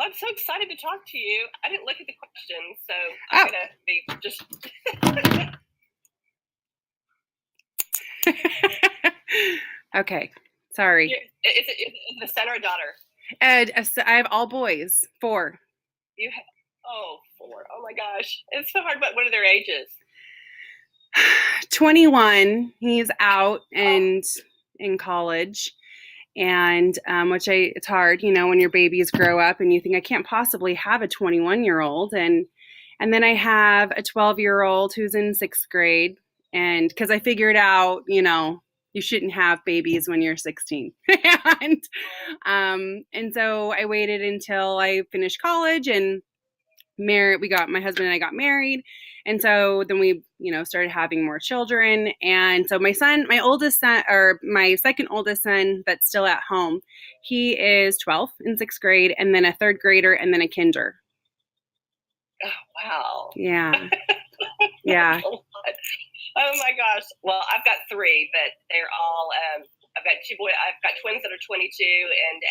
Well, I'm so excited to talk to you. I didn't look at the questions, so Oh. I'm going to be just... Okay, sorry. Is it a son or a daughter? I have all boys, 4. You have, 4. Oh my gosh. It's so hard, but what are their ages? 21, he's out and in college. And it's hard, when your babies grow up and you think I can't possibly have a 21-year-old. And then I have a 12-year-old who's in 6th grade. And because I figured out, you shouldn't have babies when you're 16. and so I waited until I finished college and my husband and I got married. And so then we, started having more children. And so my oldest son, or my second oldest son that's still at home, he is 12 in 6th grade, and then a 3rd grader, and then a kinder. Oh, wow. Yeah. Yeah. Oh my gosh. Well, I've got 3, but they're all, I've got 2 boys. I've got twins that are 22 and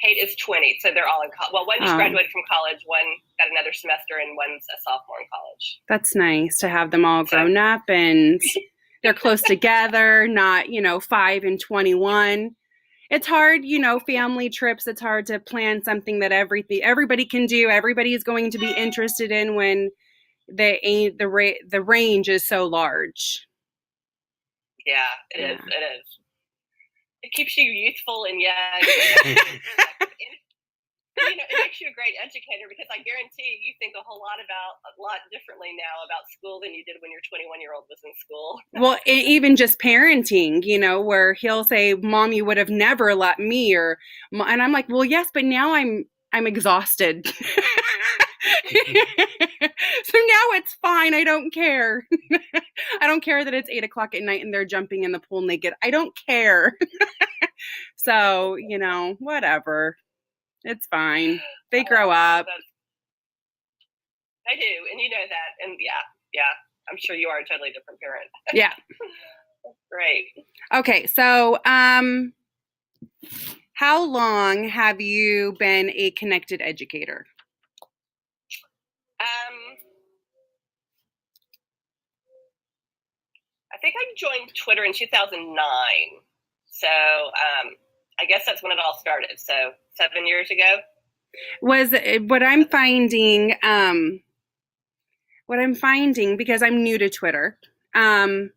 Kate is 20, so they're all in college. Well, one just graduated from college, one got another semester, and one's a sophomore in college. That's nice to have them all grown up and they're close together, not, 5 and 21. It's hard, family trips. It's hard to plan something that everybody can do. Everybody is going to be interested in when the range is so large. Yeah, it is. It is. It keeps you youthful and young. It makes you a great educator, because I guarantee you think a lot differently now about school than you did when your 21-year-old was in school. Well, even just parenting, where he'll say, "Mom, you would have never let me," and I'm like, "Well, yes, but now I'm exhausted." So now it's fine. I don't care. I don't care that it's 8:00 at night and they're jumping in the pool naked. I don't care. So, whatever. It's fine. They grow up. I do. And you know that. And yeah. I'm sure you are a totally different parent. Yeah. Great. Okay. So, how long have you been a connected educator? I think I joined Twitter in 2009. So I guess that's when it all started. So 7 years ago. Was what I'm finding, because I'm new to Twitter, I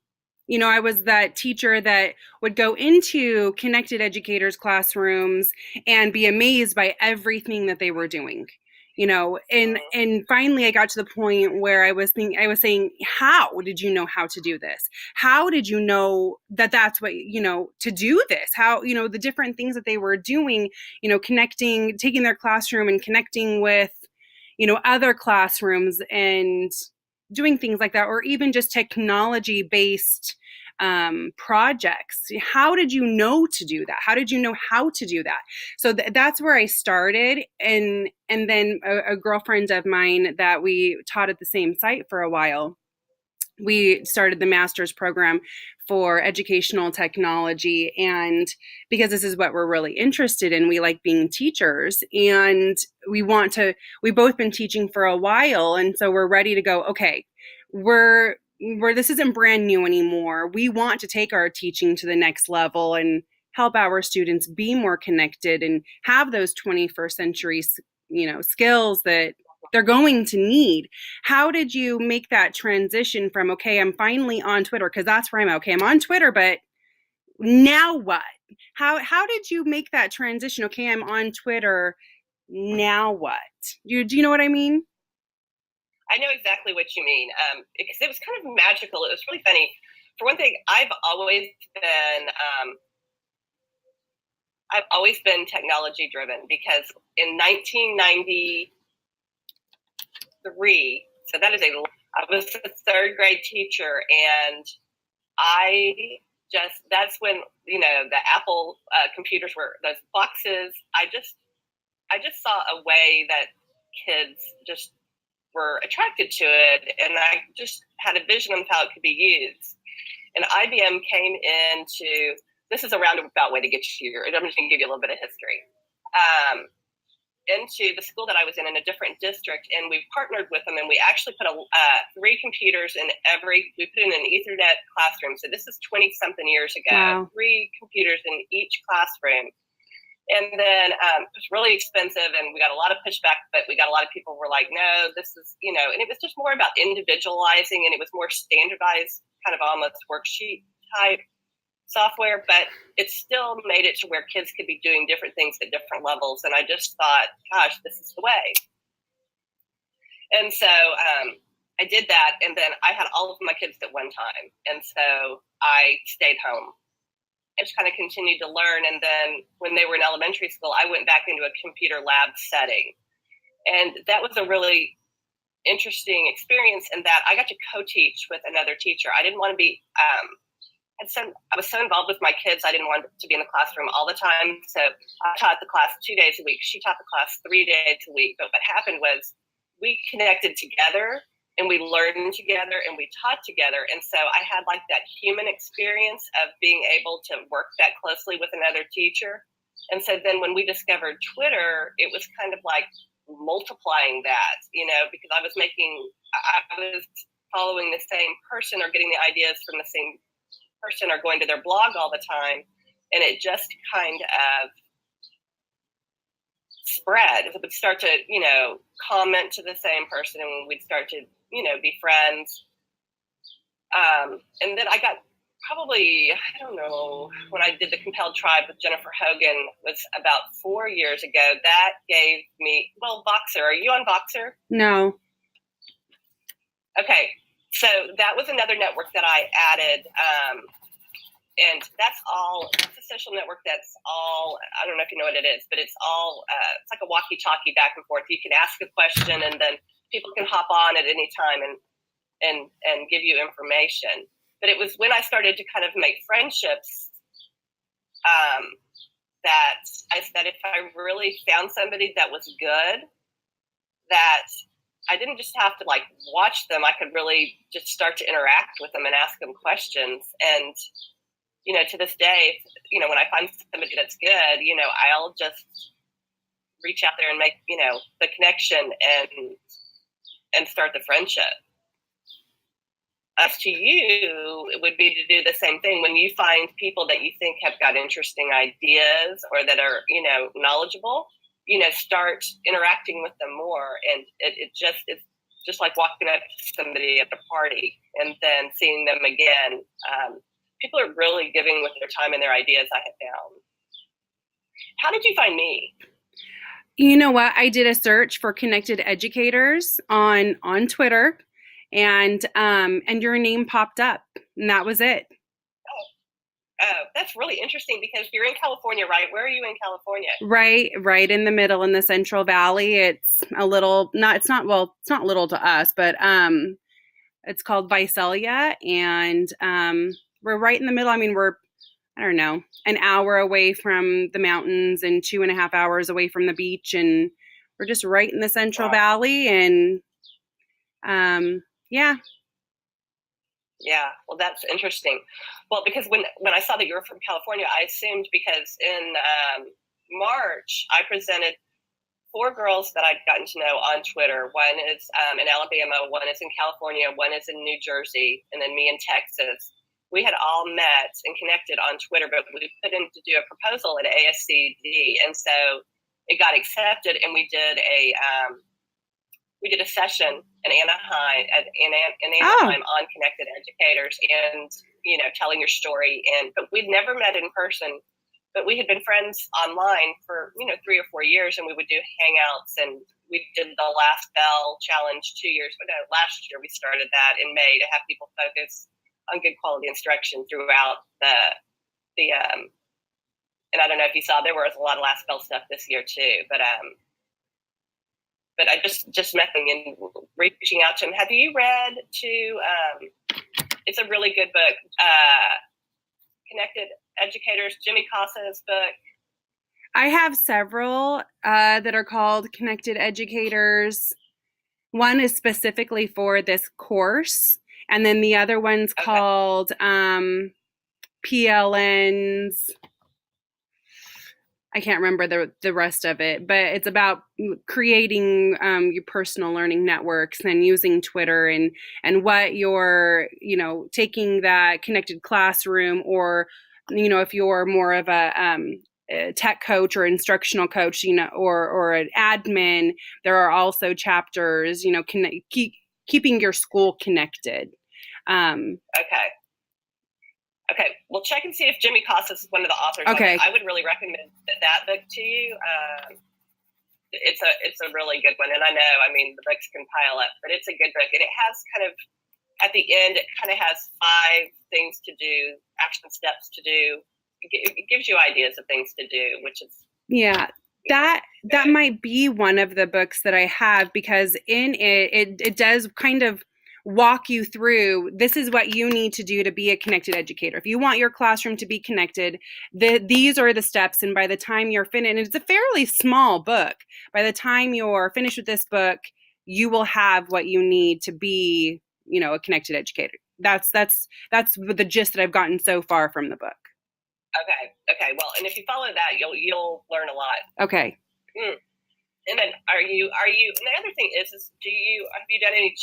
was that teacher that would go into connected educators' classrooms and be amazed by everything that they were doing. And finally I got to the point where I was saying, how did you know how to do this? How did you know that that's what, to do this? How, the different things that they were doing, connecting, taking their classroom and connecting with, other classrooms and doing things like that, or even just technology-based projects. How did you know to do that? How did you know how to do that? So that's where I started. And then a girlfriend of mine that we taught at the same site for a while, we started the master's program for educational technology. And because this is what we're really interested in, we like being teachers, and we've both been teaching for a while. And so we're ready to go, okay, this isn't brand new anymore. We want to take our teaching to the next level and help our students be more connected and have those 21st century, skills that they're going to need. How did you make that transition from, okay, I'm finally on Twitter, because that's where I'm at. Okay, I'm on Twitter, but now what? How did you make that transition? Okay, I'm on Twitter, now what? Do you know what I mean? I know exactly what you mean, because it was kind of magical. It was really funny. For one thing, I've always been technology driven, because in 1993, so I was a 3rd grade teacher, and that's when, the Apple computers were those boxes. I just saw a way that kids just were attracted to it, and I just had a vision of how it could be used. And IBM came into, this is a roundabout way to get you here, I'm just going to give you a little bit of history. um, into the school that I was in a different district, and we partnered with them, and we actually put 3 computers in we put in an Ethernet classroom. So this is 20 something years ago. Wow. 3 computers in each classroom. And then it was really expensive, and we got a lot of pushback, but we got a lot of people were like, no, this is, and it was just more about individualizing, and it was more standardized, kind of almost worksheet type software, but it still made it to where kids could be doing different things at different levels. And I just thought, gosh, this is the way. And so I did that, and then I had all of my kids at one time, and so I stayed home. I just kind of continued to learn. And then when they were in elementary school, I went back into a computer lab setting. And that was a really interesting experience in that I got to co-teach with another teacher. I didn't want to be, I was so involved with my kids, I didn't want to be in the classroom all the time. So I taught the class 2 days a week. She taught the class 3 days a week. But what happened was we connected together, and we learned together, and we taught together. And so I had like that human experience of being able to work that closely with another teacher. And so then when we discovered Twitter, it was kind of like multiplying that, because I was following the same person or getting the ideas from the same person or going to their blog all the time. And it just kind of spread. It would start to, comment to the same person, and we'd start to, be friends. And then I got probably, I don't know, when I did the Compelled Tribe with Jennifer Hogan was about 4 years ago. That gave me, Voxer. Are you on Voxer? No. Okay. So that was another network that I added. And that's a social network that's all, I don't know if you know what it is, but it's all, it's like a walkie-talkie back and forth. You can ask a question, and then people can hop on at any time and give you information. But it was when I started to kind of make friendships that I said, if I really found somebody that was good, that I didn't just have to like watch them, I could really just start to interact with them and ask them questions. And to this day, when I find somebody that's good, I'll just reach out there and make, the connection and start the friendship. As to you, it would be to do the same thing. When you find people that you think have got interesting ideas or that are, knowledgeable, start interacting with them more. And it's just like walking up to somebody at a party and then seeing them again. People are really giving with their time and their ideas, I have found. How did you find me? You know what? I did a search for connected educators on Twitter, and your name popped up, and that was it. Oh, that's really interesting because you're in California, right? Where are you in California? Right in the middle in the Central Valley. It's a little, it's not little to us, but it's called Visalia, and we're right in the middle. I mean, we're, I don't know, an hour away from the mountains and 2.5 hours away from the beach, and we're just right in the Central Valley, and yeah. Yeah, well, that's interesting. Well, because when I saw that you were from California, I assumed because in March, I presented 4 girls that I'd gotten to know on Twitter. One is in Alabama, one is in California, one is in New Jersey, and then me in Texas. We had all met and connected on Twitter, but we put in to do a proposal at ASCD, and so it got accepted, and we did a session in Anaheim on connected educators and telling your story. But we'd never met in person, but we had been friends online for 3 or 4 years, and we would do hangouts, and we did the Last Bell challenge 2 years ago. Last year we started that in May to have people focus on good quality instruction throughout the and I don't know if you saw, there was a lot of Last Bell stuff this year too, but I just met them and reaching out to them. Have you read it's a really good book, Connected Educators, Jimmy Casa's book? I have several that are called Connected Educators. One is specifically for this course, and then the other one's called PLN's I can't remember the rest of it, but it's about creating your personal learning networks and using Twitter and what you're, taking that connected classroom, or if you're more of a tech coach or instructional coach, or an admin, there are also chapters, keeping your school connected. Okay. Okay, well, check and see if Jimmy Casas is one of the authors. Okay. I would really recommend that book to you. It's a really good one, and I know, the books can pile up, but it's a good book, and it has kind of, at the end, it kind of has 5 things to do, action steps to do. It gives you ideas of things to do, which is that might be one of the books that I have, because in it does kind of walk you through, this is what you need to do to be a connected educator. If you want your classroom to be connected, these are the steps. And by the time you're finished, and it's a fairly small book, by the time you're finished with this book, you will have what you need to be, a connected educator. That's the gist that I've gotten so far from the book. Okay. Well, and if you follow that, you'll learn a lot. Okay. And then are you, and the other thing is have you done any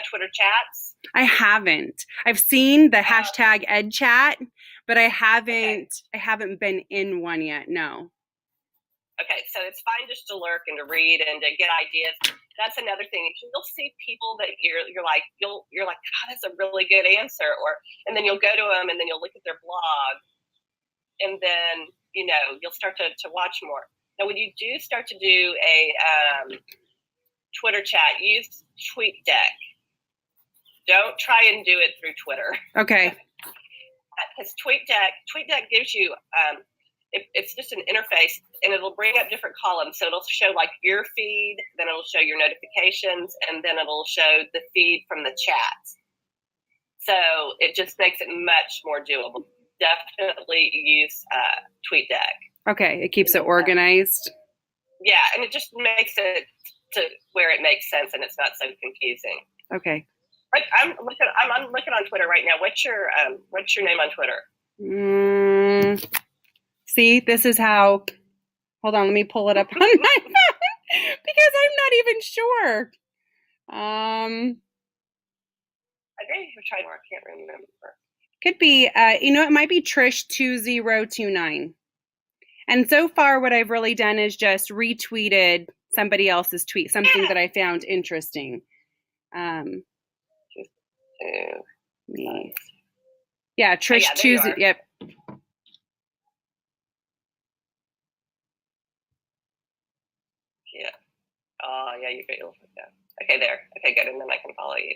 Twitter chats? I haven't. I've seen the hashtag EdChat, but I haven't been in one yet. No. Okay. So it's fine just to lurk and to read and to get ideas. That's another thing. You'll see people that you're like, oh, that's a really good answer. And then you'll go to them and then you'll look at their blog, and then, you'll start to watch more. Now, when you do start to do a Twitter chat, use TweetDeck. Don't try and do it through Twitter. Okay. Because TweetDeck gives you, it's just an interface, and it'll bring up different columns. So it'll show like your feed, then it'll show your notifications, and then it'll show the feed from the chats. So it just makes it much more doable. Definitely use TweetDeck. Okay, it keeps it organized. Yeah, and it just makes it to where it makes sense and it's not so confusing. Okay. I'm looking on Twitter right now. What's your name on Twitter? See, this is how. Hold on, let me pull it up on my phone because I'm not even sure. I may have tried more. I can't remember. Could be. It might be Trish2029. And so far, what I've really done is just retweeted somebody else's tweet, something that I found interesting. Yeah, Trish20. Yep. Yeah. Oh, yeah, you get like that. Okay, there. Okay, good. And then I can follow you.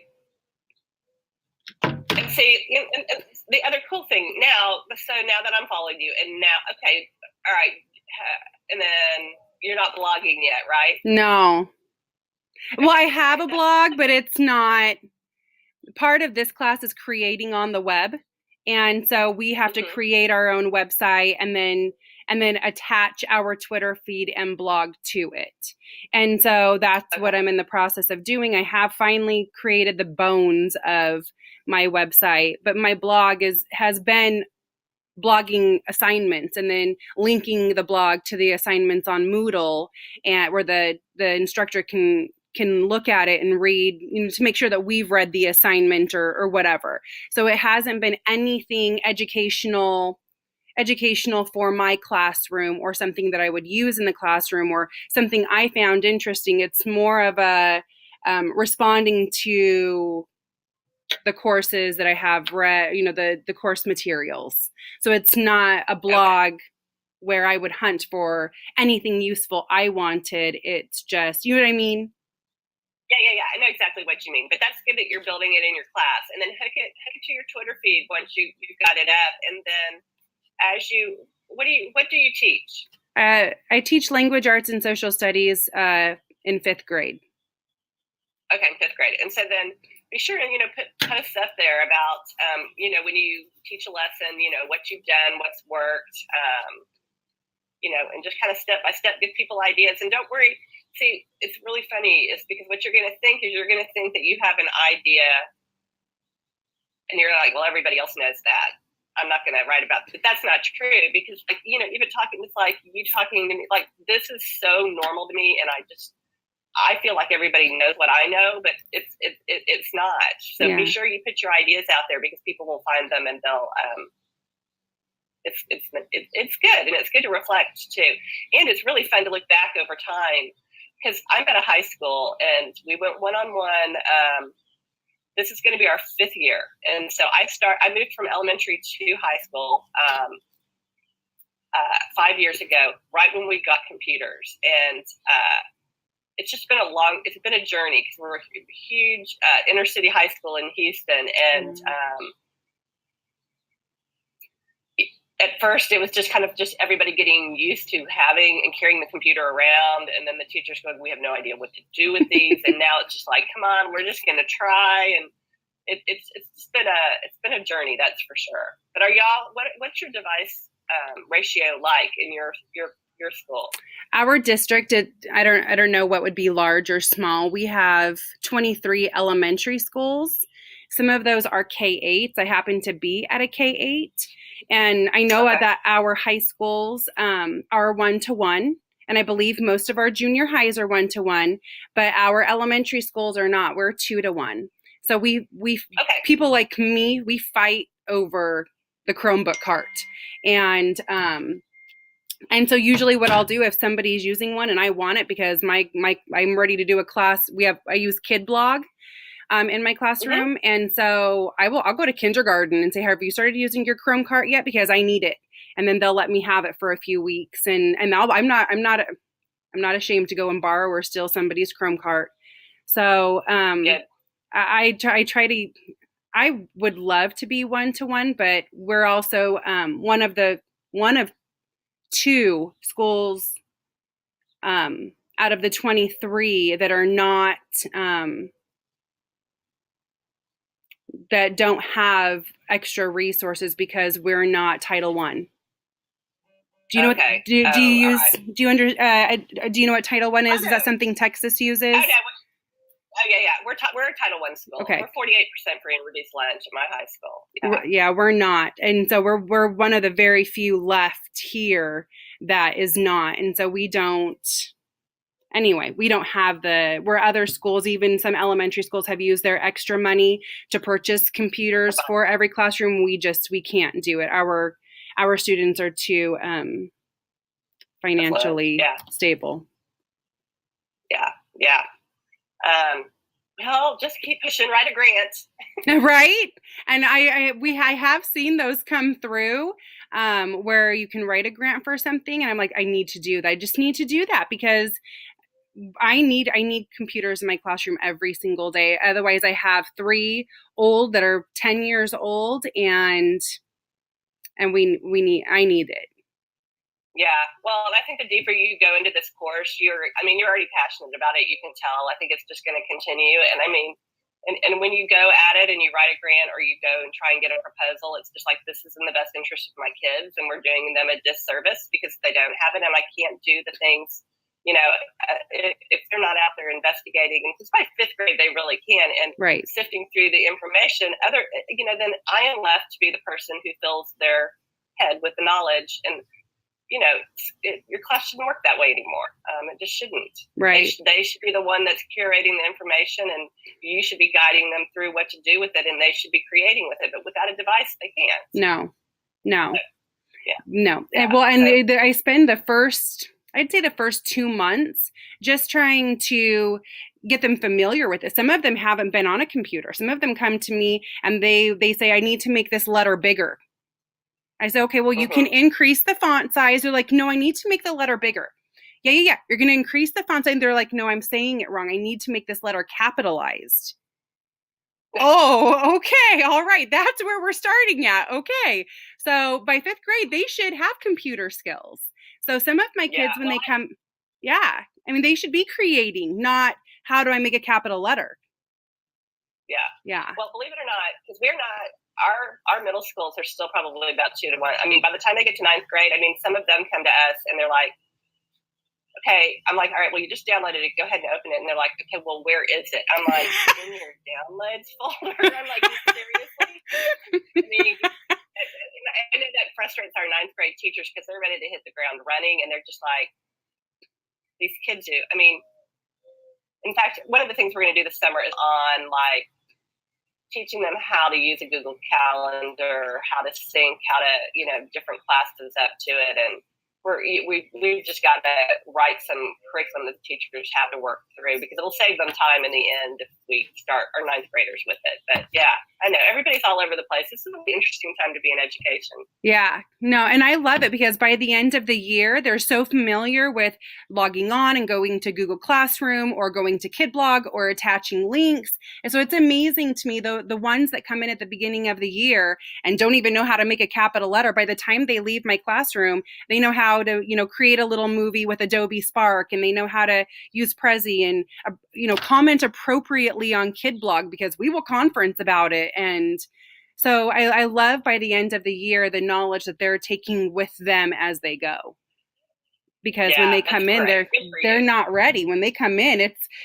And see, and the other cool thing now that I'm following you, and now, okay, all right, and then you're not blogging yet, right? No. Well, I have a blog, but it's not. Part of this class is creating on the web, and so we have to create our own website and then attach our Twitter feed and blog to it. And so that's what I'm in the process of doing. I have finally created the bones of my website, but my blog has been blogging assignments and then linking the blog to the assignments on Moodle, and where the instructor can look at it and read, to make sure that we've read the assignment or whatever. So it hasn't been anything educational for my classroom or something that I would use in the classroom or something I found interesting. It's more of a responding to the courses that I have read, the course materials. So it's not a blog where I would hunt for anything useful I wanted. It's just, you know what I mean? Yeah. I know exactly what you mean, but that's good that you're building it in your class, and then hook it to your Twitter feed once you've got it up. And then what do you teach? I teach language arts and social studies in 5th grade. Okay, in 5th grade. And so then be sure and, put stuff there about, when you teach a lesson, what you've done, what's worked, and just kind of step by step give people ideas. And don't worry. See, it's really funny is because what you're going to think is you're going to think that you have an idea and you're like, well, everybody else knows that. I'm not going to write about it. But that's not true because, like, you know, even talking, it's like you talking to me, like, this is so normal to me. And I feel like everybody knows what I know, but it's not. So be sure you put your ideas out there because people will find them and they'll, it's good. And it's good to reflect too. And it's really fun to look back over time because I'm at a high school and we went one-on-one. This is going to be our 5th year. And so I moved from elementary to high school 5 years ago, right when we got computers. And it's just been it's been a journey because we're a huge inner city high school in Houston. And at first it was just kind of just everybody getting used to having and carrying the computer around. And then the teachers going, we have no idea what to do with these. And now it's just like, come on, we're just going to try. And it's been a journey, that's for sure. But are y'all, what's your device ratio like in your school? Our district, I don't know what would be large or small. We have 23 elementary schools. Some of those are K-8s. I happen to be at a K-8. And I know that our high schools are 1-to-1. And I believe most of our junior highs are 1-to-1. But our elementary schools are not. We're 2-to-1. So we people like me, we fight over the Chromebook cart. And so usually what I'll do if somebody's using one and I want it because I'm ready to do a class, I use KidBlog in my classroom. And so I'll go to kindergarten and say, have you started using your Chrome cart yet? Because I need it. And then they'll let me have it for a few weeks. And I'm not ashamed to go and borrow or steal somebody's Chrome cart. So I would love to be 1-to-1, but we're also one of 2 schools out of the 23 that are not that don't have extra resources because we're not Title I. Do you know what? Do you know what Title I is? Is that something Texas uses? Oh yeah. We're a Title I school. Okay. We're 48% free and reduced lunch at my high school. Yeah, we're not, and so we're one of the very few left here that is not, and so we don't. Anyway, we don't have where other schools, even some elementary schools, have used their extra money to purchase computers for every classroom. We can't do it. Our students are too financially stable. Yeah. Well, just keep pushing, write a grant. Right. And I have seen those come through where you can write a grant for something. And I'm like, I need to do that. I just need to do that because I need computers in my classroom every single day. Otherwise I have 3 old that are 10 years old and I need it. Yeah, well, and I think the deeper you go into this course, you're already passionate about it. You can tell. I think it's just going to continue. And I mean, and when you go at it and you write a grant or you go and try and get a proposal, it's just like, this is in the best interest of my kids, and we're doing them a disservice because they don't have it, and I can't do the things, you know, if they're not out there investigating. And because by 5th grade, they really can. And sifting through the information, then I am left to be the person who fills their head with the knowledge. And you know, your class shouldn't work that way anymore. It just shouldn't. Right. They should be the one that's curating the information, and you should be guiding them through what to do with it, and they should be creating with it. But without a device, they can't. No. Yeah. No. Yeah. Well, and I spend the first 2 months just trying to get them familiar with it. Some of them haven't been on a computer. Some of them come to me and they say, I need to make this letter bigger. I said, okay, well, you can increase the font size. They're like, no, I need to make the letter bigger. Yeah. You're going to increase the font size. And they're like, no, I'm saying it wrong. I need to make this letter capitalized. Oh, okay. All right. That's where we're starting at. Okay. So by 5th grade, they should have computer skills. So some of my kids, when they come, they should be creating, not how do I make a capital letter? Yeah. Well, believe it or not, because we're not, our middle schools are still probably about 2-to-1. I mean, by the time they get to 9th grade, some of them come to us and they're like, okay, I'm like, all right, well, you just downloaded it. Go ahead and open it. And they're like, okay, well, where is it? I'm like, in your downloads folder. I'm like, seriously? I mean, I know that frustrates our ninth grade teachers because they're ready to hit the ground running, and they're just like, these kids do. I mean, in fact, one of the things we're going to do this summer is on like teaching them how to use a Google Calendar, how to sync, how to, different classes up to it. And we've just got to write some curriculum that the teachers have to work through, because it'll save them time in the end if we start our ninth graders with it. But yeah, I know everybody's all over the place. This is a really interesting time to be in education. Yeah, no, and I love it because by the end of the year, they're so familiar with logging on and going to Google Classroom or going to KidBlog or attaching links. And so it's amazing to me, the ones that come in at the beginning of the year and don't even know how to make a capital letter, by the time they leave my classroom, they know how to, create a little movie with Adobe Spark, and they know how to use Prezi and, comment appropriately on KidBlog because we will conference about it. And so I love by the end of the year the knowledge that they're taking with them as they go. Because when they come in, they're not ready. When they come in,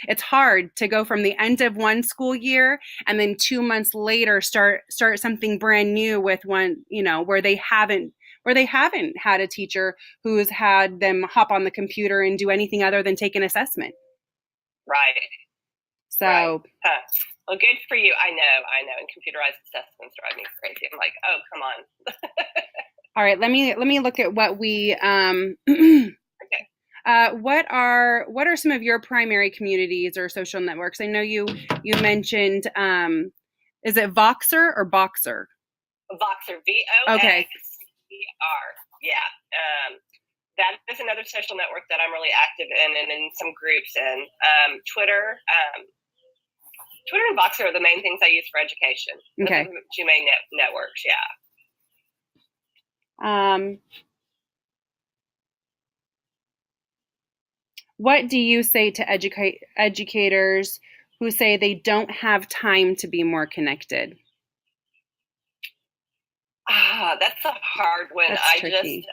it's hard to go from the end of one school year and then 2 months later start something brand new with one, where they haven't had a teacher who's had them hop on the computer and do anything other than take an assessment. Right. So. Right. Huh. Well, good for you. I know. And computerized assessments drive me crazy. I'm like, oh, come on. All right. Let me look at what we. Okay. What are some of your primary communities or social networks? I know you mentioned. Is it Voxer or Boxer? Voxer. VOXER. Okay. Yeah. That is another social network that I'm really active in, and in some groups in. Twitter. Twitter and Voxer are the main things I use for education. Okay. Those are the two main networks, yeah. What do you say to educators who say they don't have time to be more connected? That's a hard one. That's tricky.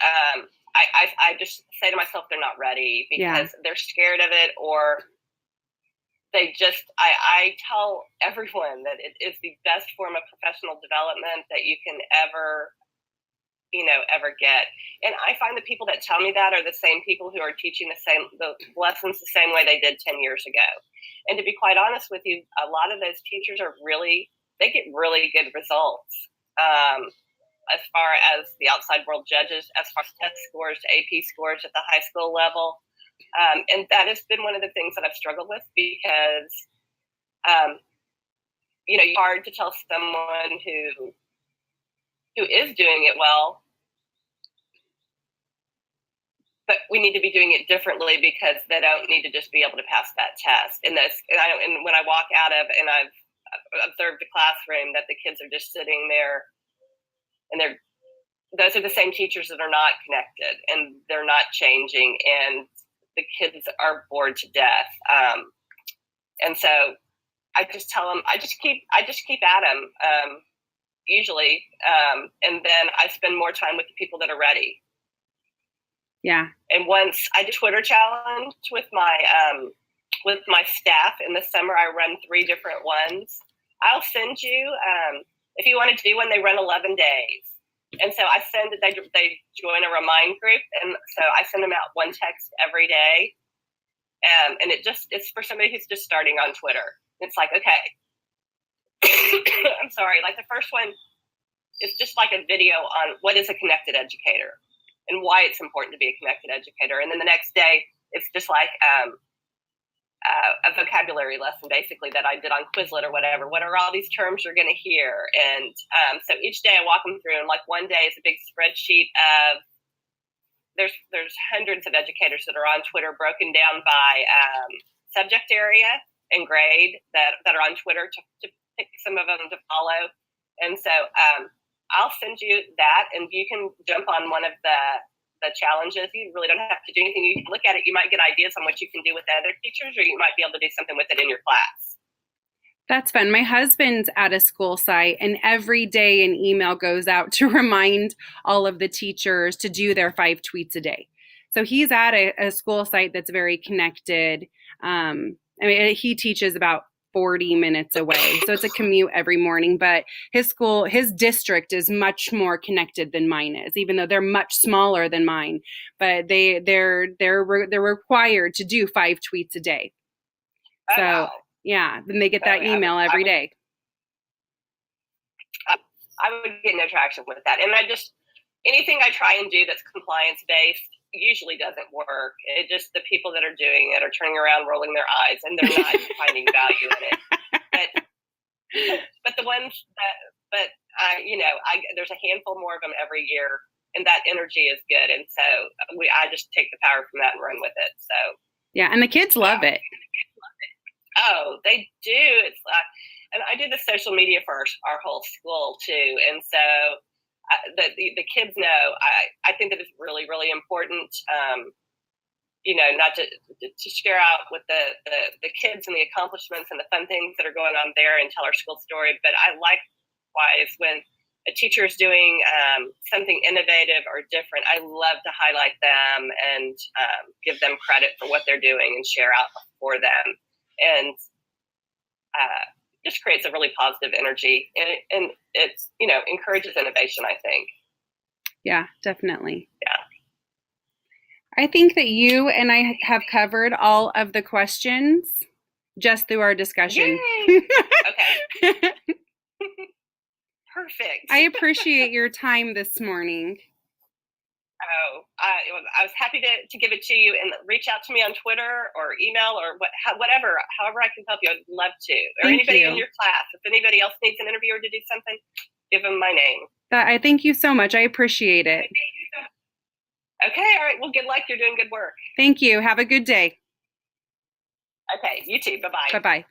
I just say to myself they're not ready because they're scared of it, or they just, I tell everyone that it is the best form of professional development that you can ever get. And I find the people that tell me that are the same people who are teaching the lessons the same way they did 10 years ago. And to be quite honest with you, a lot of those teachers they get really good results. As far as the outside world judges, as far as test scores, AP scores at the high school level. And that has been one of the things that I've struggled with because, it's hard to tell someone who is doing it well, but we need to be doing it differently because they don't need to just be able to pass that test. And when I walk out of, and I've observed a classroom that the kids are just sitting there, and those are the same teachers that are not connected and they're not changing, and the kids are bored to death. And so I just tell them, I just keep at them, usually. And then I spend more time with the people that are ready. Yeah. And once I did a Twitter challenge with my staff in the summer, I run 3 different ones. I'll send you, if you want to do one, they run 11 days. And so they join a Remind group. And so I send them out one text every day. And it's for somebody who's just starting on Twitter. It's like, okay, I'm sorry. Like the first one is just like a video on what is a connected educator and why it's important to be a connected educator. And then the next day, it's just like a vocabulary lesson, basically, that I did on Quizlet or whatever. What are all these terms you're going to hear? And so each day I walk them through, and like one day is a big spreadsheet of there's hundreds of educators that are on Twitter, broken down by subject area and grade that are on Twitter to pick some of them to follow. And so I'll send you that, and you can jump on one of the challenges. You really don't have to do anything. You can look at it. You might get ideas on what you can do with other teachers, or you might be able to do something with it in your class. That's fun. My husband's at a school site, and every day an email goes out to remind all of the teachers to do their 5 tweets a day. So he's at a school site that's very connected. He teaches about 40 minutes away. So it's a commute every morning, but his district is much more connected than mine is, even though they're much smaller than mine, but they're required to do 5 tweets a day. Oh, So wow. yeah, then they get that email every day. I would get no traction with that. And anything I try and do that's compliance based usually doesn't work. It just, the people that are doing it are turning around, rolling their eyes, and they're not finding value in it. But the ones that, there's a handful more of them every year, and that energy is good. And so I just take the power from that and run with it. So yeah, and the kids love it. Oh, they do. It's and I do the social media for our whole school too, and so the kids know. I think that it's really, really important. Not to share out with the kids and the accomplishments and the fun things that are going on there and tell our school story. But I likewise when a teacher is doing something innovative or different, I love to highlight them and give them credit for what they're doing and share out for them. And just creates a really positive energy, and it's encourages innovation, I think. Yeah, definitely. Yeah, I think that you and I have covered all of the questions just through our discussion. Okay. Perfect. I appreciate your time this morning. Oh, I was happy to give it to you, and reach out to me on Twitter or email or whatever, however I can help you. I'd love to. Or Thank anybody you. in your class. If anybody else needs an interview or to do something, give them my name. I thank you so much. I appreciate it. Okay, all right. Well, good luck. You're doing good work. Thank you. Have a good day. Okay, you too. Bye-bye. Bye-bye.